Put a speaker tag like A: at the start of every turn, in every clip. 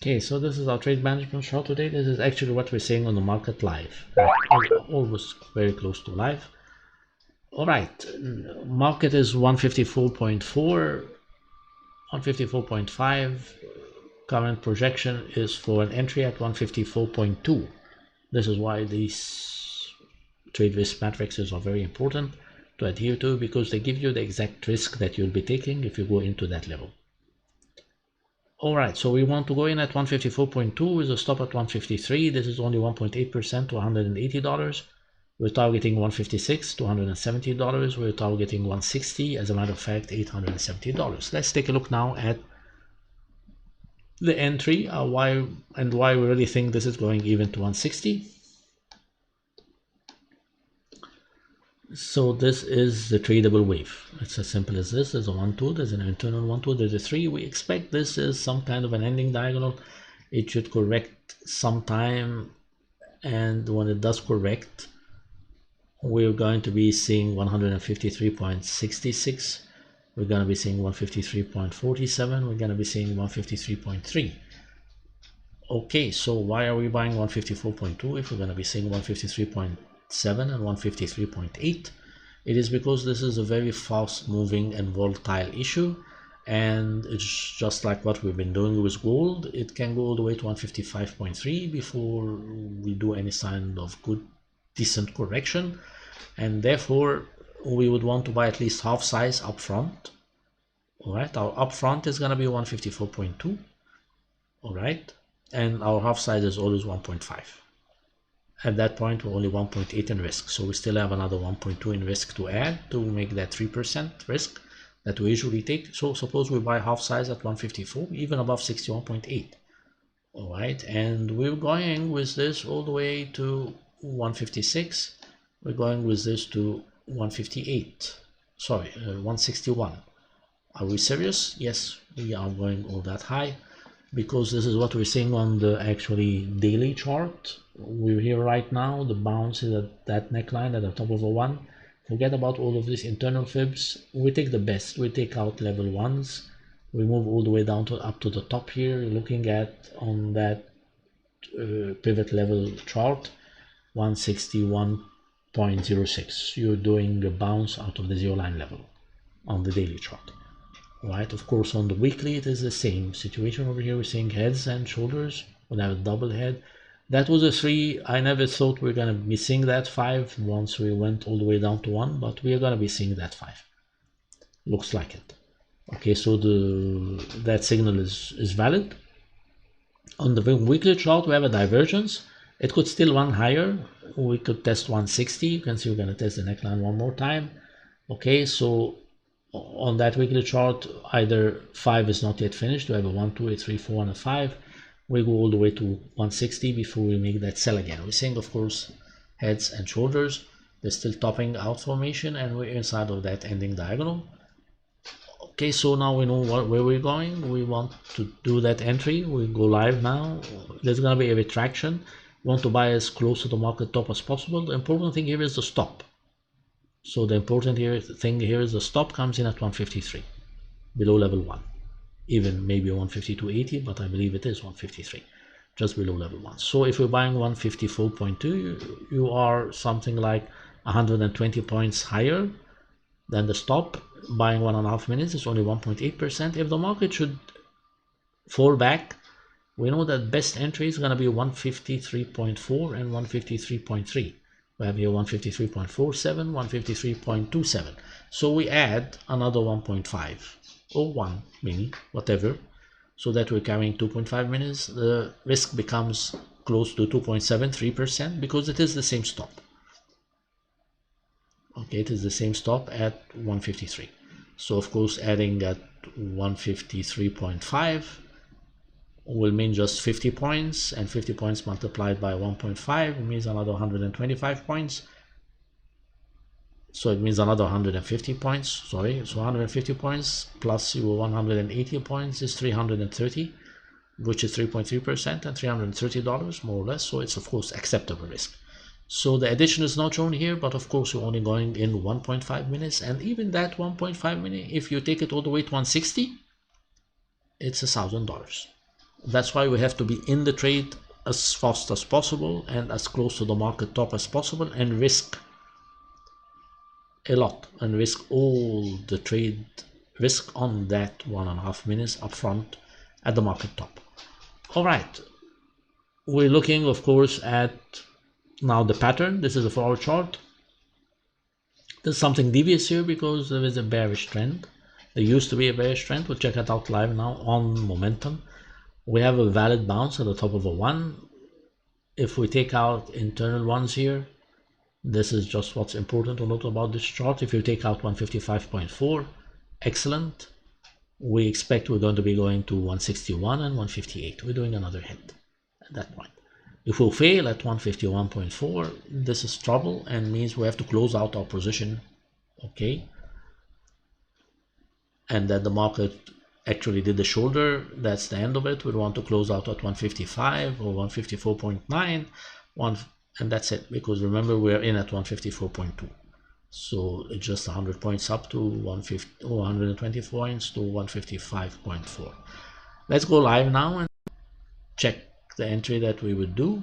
A: Okay, so this is our trade management chart today. This is actually what we're seeing on the market live, almost very close to live. All right, market is 154.4, 154.5. Current projection is for an entry at 154.2. This is why these trade risk matrices are very important to adhere to, because they give you the exact risk that you'll be taking if you go into that level. All right, so we want to go in at 154.2 with a stop at 153. This is only 1.8% to $180. We're targeting 156 to $170. We're targeting 160. As a matter of fact, $870. Let's take a look now at the entry, why we really think this is going even to 160. So this is the tradable wave. It's as simple as this. There's a 1-2, there's an internal 1-2, there's a 3. We expect this is some kind of an ending diagonal. It should correct sometime, and when it does correct, we're going to be seeing 153.66. We're going to be seeing 153.47. We're going to be seeing 153.3. Okay, so why are we buying 154.2 if we're going to be seeing 153.7 and 153.8? It is because this is a very fast moving and volatile issue, and it's just like what we've been doing with gold. It can go all the way to 155.3 before we do any sign of good decent correction, and therefore we would want to buy at least half size up front. All right, our up front is going to be 154.2. all right, and our half size is always 1.5. At that point we're only 1.8 in risk, so we still have another 1.2 in risk to add to make that 3% risk that we usually take. So suppose we buy half size at 154, even above 61.8. all right, and we're going with this all the way to 156. We're going with this to 158, sorry, 161. Are we serious? Yes, we are going all that high, because this is what we're seeing on the actually daily chart. We're here right now. The bounce is at that neckline at the top of a 1. Forget about all of these internal fibs. We take the best. We take out level 1s. We move all the way down to up to the top here, looking at on that pivot level chart 161.06. You're doing a bounce out of the 0 line level on the daily chart. Right, of course on the weekly it is the same situation. Over here we're seeing heads and shoulders. We'll have a double head. That was a 3. I never thought we were going to be seeing that 5 once we went all the way down to 1, but we are going to be seeing that 5. Looks like it. Okay, so that signal is valid. On the weekly chart we have a divergence. It could still run higher. We could test 160. You can see we're going to test the neckline one more time. Okay, so on that weekly chart, either 5 is not yet finished. We have a 1, 2, 3, 4, and a 5. We go all the way to 160 before we make that sell again. We're seeing, of course, heads and shoulders. They're still topping out formation, and we're inside of that ending diagonal. Okay, so now we know where we're going. We want to do that entry. We go live now. There's going to be a retraction. We want to buy as close to the market top as possible. The important thing here is the stop. So the important thing here is the stop comes in at 153, below level 1. Even maybe 152.80, but I believe it is 153, just below level 1. So if we're buying 154.2, you are something like 120 points higher than the stop. Buying 1.5 minutes is only 1.8%. If the market should fall back, we know that best entry is going to be 153.4 and 153.3. We have here 153.47, 153.27. So we add another 1.5 or 1 mini, whatever, so that we're carrying 2.5 minutes. The risk becomes close to 2.73% because it is the same stop. Okay, it is the same stop at 153. So of course adding at 153.5 will mean just 50 points, and 50 points multiplied by 1.5 means another 125 points. So it means another 150 points, sorry. So 150 points plus your 180 points is 330, which is 3.3% and $330 more or less. So it's of course acceptable risk. So the addition is not shown here, but of course you're only going in 1.5 minutes, and even that 1.5 minute, if you take it all the way to 160, it's $1,000. That's why we have to be in the trade as fast as possible and as close to the market top as possible, and risk a lot and risk all the trade risk on that 1.5 minutes up front at the market top. All right, we're looking of course at now the pattern. This is a 4-hour chart. There's something devious here because there is a bearish trend. There used to be a bearish trend. We'll check it out live now on momentum. We have a valid bounce at the top of a 1. If we take out internal ones here, this is just what's important to note about this chart. If you take out 155.4, excellent. We expect we're going to be going to 161 and 158. We're doing another hit at that point. If we fail at 151.4, this is trouble and means we have to close out our position, okay? And that the market actually did the shoulder, that's the end of it. We want to close out at 155 or 154.9, and that's it, because remember we're in at 154.2. So it's just 100 points up to 150 or 120 points to 155.4. Let's go live now and check the entry that we would do.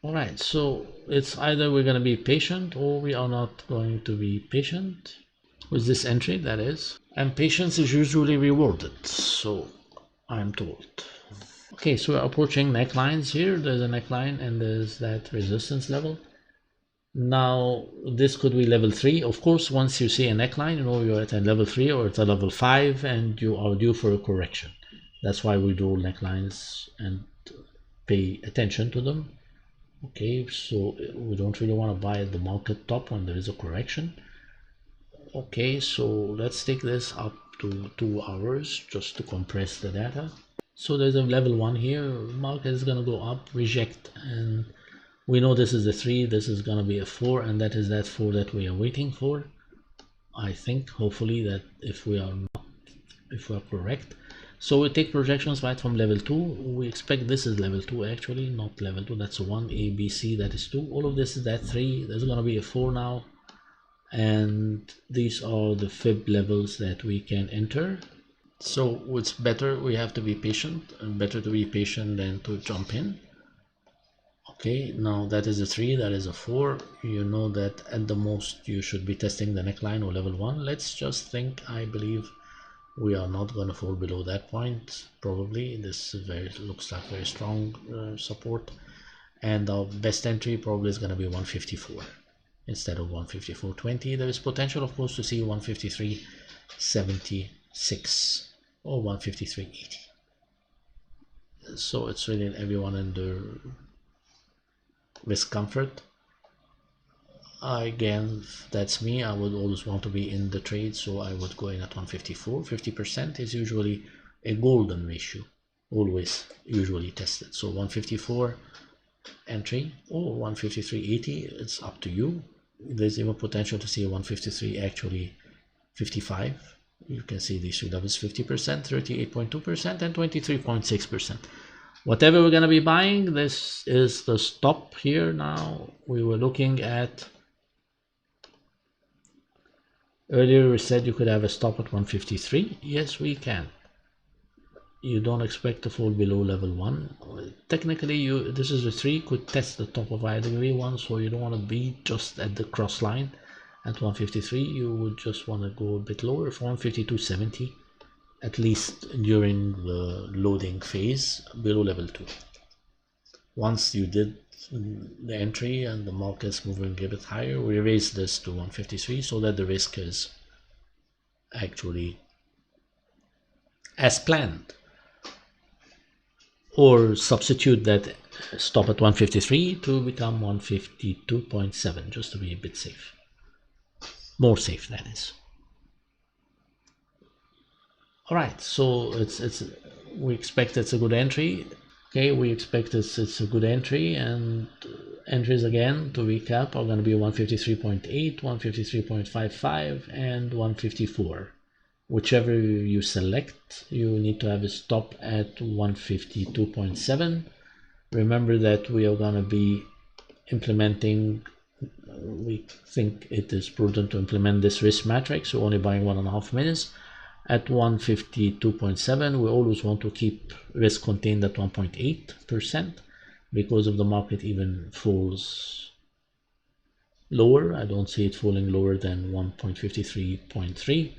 A: All right, so it's either we're going to be patient or we are not going to be patient with this entry, that is, and patience is usually rewarded, so I'm told. Okay, so we're approaching necklines here. There's a neckline and there's that resistance level. Now this could be level 3. Of course, once you see a neckline, you know you're at a level 3 or at a level 5 and you are due for a correction. That's why we draw necklines and pay attention to them. Okay, so we don't really want to buy at the market top when there is a correction. Okay, so let's take this up to 2 hours just to compress the data. So there's a level 1 here. Market is going to go up, reject, and we know this is a 3, this is going to be a 4, and that is that 4 that we are waiting for. I think hopefully that if we are correct. So we take projections right from level 2. We expect this is level 2 actually, not level 2. That's 1, A, B, C, that is 2. All of this is that 3. There's going to be a 4 now. And these are the fib levels that we can enter. So it's better, we have to be patient, and better to be patient than to jump in. Okay, now that is a 3, that is a 4. You know that at the most you should be testing the neckline or level 1. Let's just think, I believe we are not going to fall below that point. Probably this is looks like very strong support, and our best entry probably is going to be 154 instead of 154.20. There is potential of course to see 153.76 or 153.80. So it's really everyone under risk comfort. Again, that's me. I would always want to be in the trade, so I would go in at 154. 50% is usually a golden ratio, always usually tested. So 154 entry or 153.80, it's up to you. There's even potential to see a 153 actually 55. You can see these two levels: 50%, 38.2%, and 23.6%. Whatever we're going to be buying, this is the stop here. Now we were looking at earlier, we said you could have a stop at 153. Yes, we can. You don't expect to fall below level 1. Technically, this is a 3, could test the top of either degree 1, so you don't want to be just at the cross line at 153. You would just want to go a bit lower for 152.70, at least during the loading phase, below level 2. Once you did the entry and the market is moving a bit higher, we raise this to 153 so that the risk is actually as planned. Or substitute that stop at 153 to become 152.7, just to be a bit safe. More safe, that is. All right, so we expect it's a good entry. Okay, we expect it's a good entry, and entries again, to recap, are going to be 153.8, 153.55, and 154. Whichever you select, you need to have a stop at 152.7. Remember that we are going to be implementing, we think it is prudent to implement this risk matrix, so only buying 1.5 minutes. At 152.7, we always want to keep risk contained at 1.8%, because if the market even falls lower, I don't see it falling lower than 1.53.3,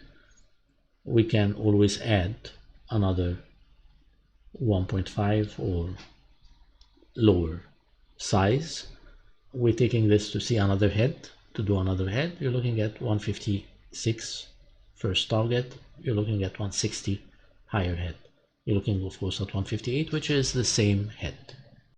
A: we can always add another 1.5 or lower size. We're taking this to see another head, to do another head. You're looking at 156 first target, you're looking at 160 higher head. You're looking of course at 158, which is the same head.